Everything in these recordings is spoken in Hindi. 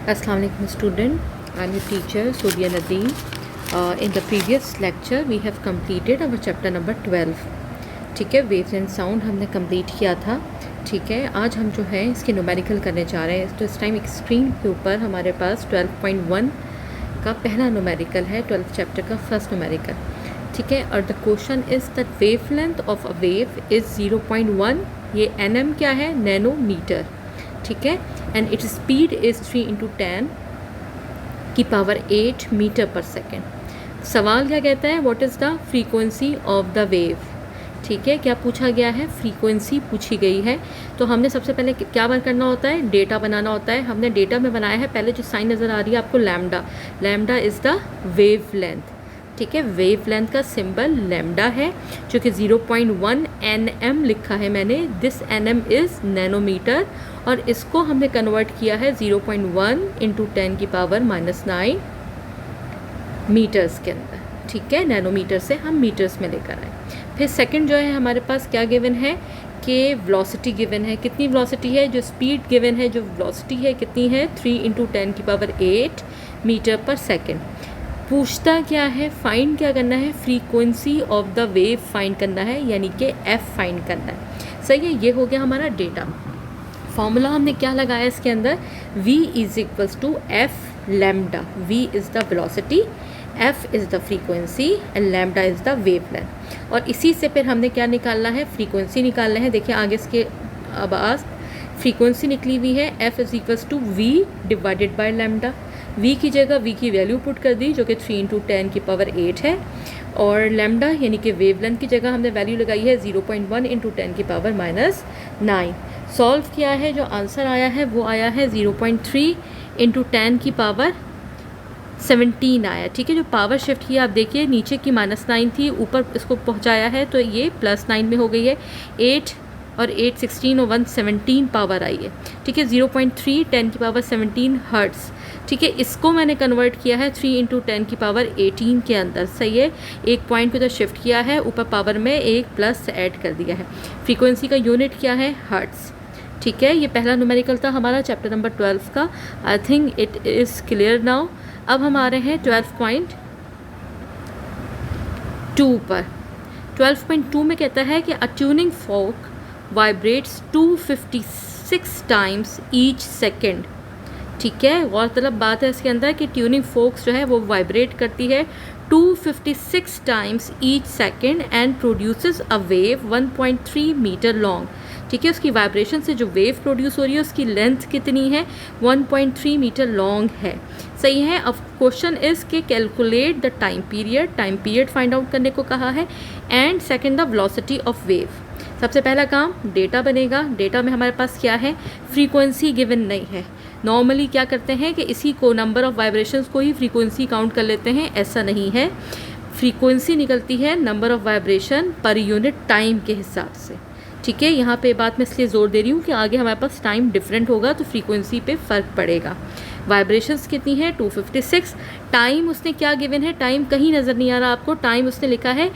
Assalamu alaikum student, I am your teacher Surya Nadeem. In the previous lecture we have completed our chapter number 12. ठीक है, वेव्स एंड साउंड हमने कंप्लीट किया था. ठीक है, आज हम जो है इसके न्यूमेरिकल करने जा रहे हैं. तो इस टाइम एक स्क्रीन के ऊपर हमारे पास 12.1 का पहला न्यूमेरिकल है, 12th चैप्टर का फर्स्ट न्यूमेरिकल. ठीक है, और the question is that wave length of a wave is 0.1. ये nm क्या है? नैनोमीटर. ठीक है, एंड इट्स स्पीड इज़ 3 × 10 की पावर 8 मीटर पर सेकेंड. सवाल क्या कहता है? What is the frequency of the wave. ठीक है, क्या पूछा गया है? फ्रीक्वेंसी पूछी गई है. तो हमने सबसे पहले क्या करना होता है? डेटा बनाना होता है. हमने डेटा में बनाया है, पहले जो साइन नज़र आ रही है आपको lambda. Lambda is the wave length. ठीक है, वेव लेंथ का सिंबल लैम्डा है, जो कि 0.1 nm लिखा है मैंने. दिस nm इज़ नैनोमीटर, और इसको हमने कन्वर्ट किया है 0.1 × 10 की पावर -9 मीटर्स के अंदर. ठीक है, नैनोमीटर से हम मीटर्स में लेकर आए. फिर सेकंड जो है हमारे पास क्या गिवन है कि वेलोसिटी गिवन है. कितनी वेलोसिटी है? जो स्पीड गिवन है, जो वेलोसिटी है कितनी है? 3 × 10 की पावर 8 मीटर पर सेकेंड. पूछता क्या है? फाइंड क्या करना है? Frequency of the wave find करना है, यानी कि एफ फाइंड करना है. सही है, ये हो गया हमारा डेटा. फॉर्मूला हमने क्या लगाया इसके अंदर? v = f lambda. v is the velocity, f is the frequency and lambda is the wave length. और इसी से फिर हमने क्या निकालना है? फ्रीक्वेंसी निकालना है. देखिए आगे इसके अब आज फ्रीक्वेंसी निकली हुई है, f = v divided by lambda. v की जगह v की वैल्यू पुट कर दी, जो कि 3 × 10 की पावर 8 है. और लैम्डा यानी कि वेवलेंथ की जगह हमने वैल्यू लगाई है 0.1 × 10 की पावर -9. सॉल्व किया है, जो आंसर आया है वो आया है 0.3 × 10 की पावर 17 आया. ठीक है, जो पावर शिफ्ट किया आप देखिए, नीचे की -9 थी, ऊपर इसको पहुंचाया है तो ये +9 में हो गई है. 8 और 8 16 और 1 17 पावर आई है. ठीक है, 0.3 10 की पावर 17 हर्ट्ज़. ठीक है, इसको मैंने कन्वर्ट किया है 3 × 10 की पावर 18 के अंदर. सही है, एक पॉइंट को तो शिफ्ट किया है, ऊपर पावर में एक प्लस ऐड कर दिया है. फ्रीक्वेंसी का यूनिट क्या है? हर्ट्ज़. ठीक है, ये पहला न्यूमेरिकल था हमारा चैप्टर नंबर 12 का. I think it is clear now. अब हम आ रहे हैं 12.2 पर. 12.2 में कहता है कि a tuning fork vibrates 256 times each second. ठीक है, गौरतलब बात है इसके अंदर कि ट्यूनिंग फोक्स जो है वो वाइब्रेट करती है 256 times each second and produces a wave 1.3 metre long. ठीक है, उसकी वाइब्रेशन से जो वेव प्रोड्यूस हो रही है उसकी लेंथ कितनी है? 1.3 मीटर लॉन्ग है. सही है. अब क्वेश्चन इज़ के calculate the time period. Time period find out करने को कहा है. And second the velocity of wave. सबसे पहला काम डेटा बनेगा. डेटा में हमारे पास क्या है? फ्रीक्वेंसी गिवन नहीं है. नॉर्मली क्या करते हैं कि इसी को नंबर ऑफ़ वाइब्रेशंस को ही फ्रीक्वेंसी काउंट कर लेते हैं. ऐसा नहीं है. फ्रीक्वेंसी निकलती है number of vibration per unit time के हिसाब से. ठीक है, यहाँ पे बात मैं इसलिए ज़ोर दे रही हूँ कि आगे हमारे पास टाइम डिफरेंट होगा तो फ्रीक्वेंसी पे फ़र्क पड़ेगा. वाइब्रेशंस कितनी है? 256. टाइम उसने क्या गिवन है? टाइम कहीं नज़र नहीं आ रहा आपको. टाइम उसने लिखा है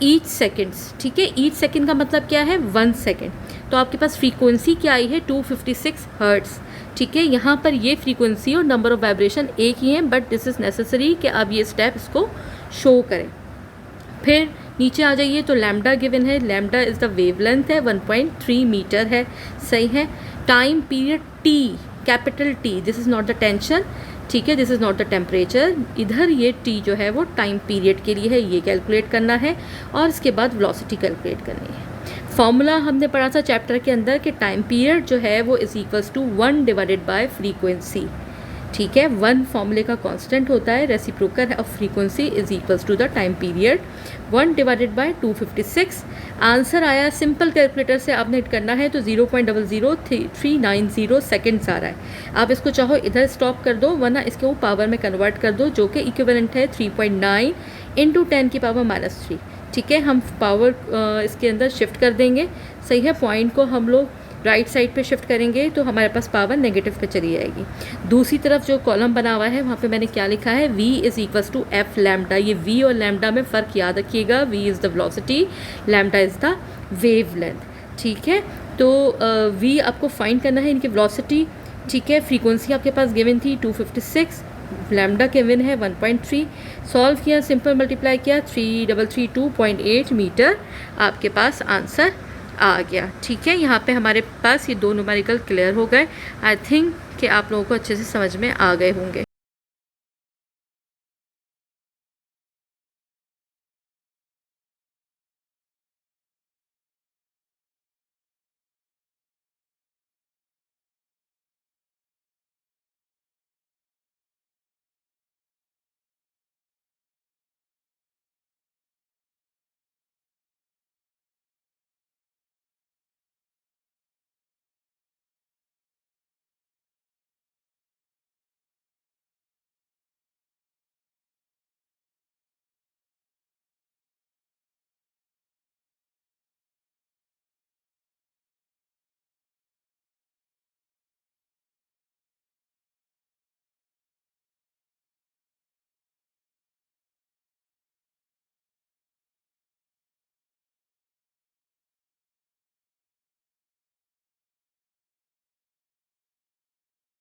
ईच सेकेंड्स. ठीक है, ईच सेकेंड का मतलब क्या है? 1 सेकेंड. तो आपके पास फ्रीक्वेंसी क्या आई है? 256 हर्ट्ज़. ठीक है, यहाँ पर ये फ्रीक्वेंसी और नंबर ऑफ़ वाइब्रेशन एक ही हैं, बट दिस इज़ नेसेसरी कि आप ये स्टेप इसको शो करें. फिर नीचे आ जाइए तो लैम्डा गिवन है. लैम्डा इज़ द वेवलेंथ है, 1.3 मीटर है. सही है. Time period T, capital T. This is not the tension. ठीक है, this is not the temperature. इधर ये T जो है वो टाइम पीरियड के लिए है, ये कैलकुलेट करना है. और इसके बाद वेलोसिटी कैलकुलेट करनी है. फॉर्मूला हमने पढ़ा था चैप्टर के अंदर कि टाइम पीरियड जो है वो = 1 डिवाइडेड बाय फ्रीक्वेंसी. ठीक है, 1 फॉर्मूले का कांस्टेंट होता है, reciprocal of frequency = the time period. 1 divided by 256. Answer आया. सिंपल कैलकुलेटर से आपने हिट करना है तो 0.00390 सेकेंड्स आ रहा है. आप इसको चाहो इधर स्टॉप कर दो, वरना इसके वो पावर में कन्वर्ट कर दो, जो कि इक्विवेलेंट है 3.9 × 10 की पावर -3. ठीक है, हम पावर इसके अंदर शिफ्ट कर देंगे. सही है, पॉइंट को हम लोग राइट साइड पे शिफ्ट करेंगे तो हमारे पास पावर नेगेटिव पे चली जाएगी. दूसरी तरफ जो कॉलम बना हुआ है वहाँ पे मैंने क्या लिखा है? v = f lambda. ये v और लैम्डा में फ़र्क याद रखिएगा. v is the velocity, lambda is the wave length. ठीक है, तो v आपको फाइंड करना है. इनकी वेलोसिटी ठीक है। फ्रीक्वेंसी आपके पास गिवन थी 256, लैम्डा केविन है 1.3, सॉल्व किया, सिंपल मल्टीप्लाई किया, 3332.8 मीटर आपके पास आंसर आ गया। ठीक है, यहाँ पे हमारे पास ये दो न्यूमेरिकल क्लियर हो गए। आई थिंक कि आप लोगों को अच्छे से समझ में आ गए होंगे।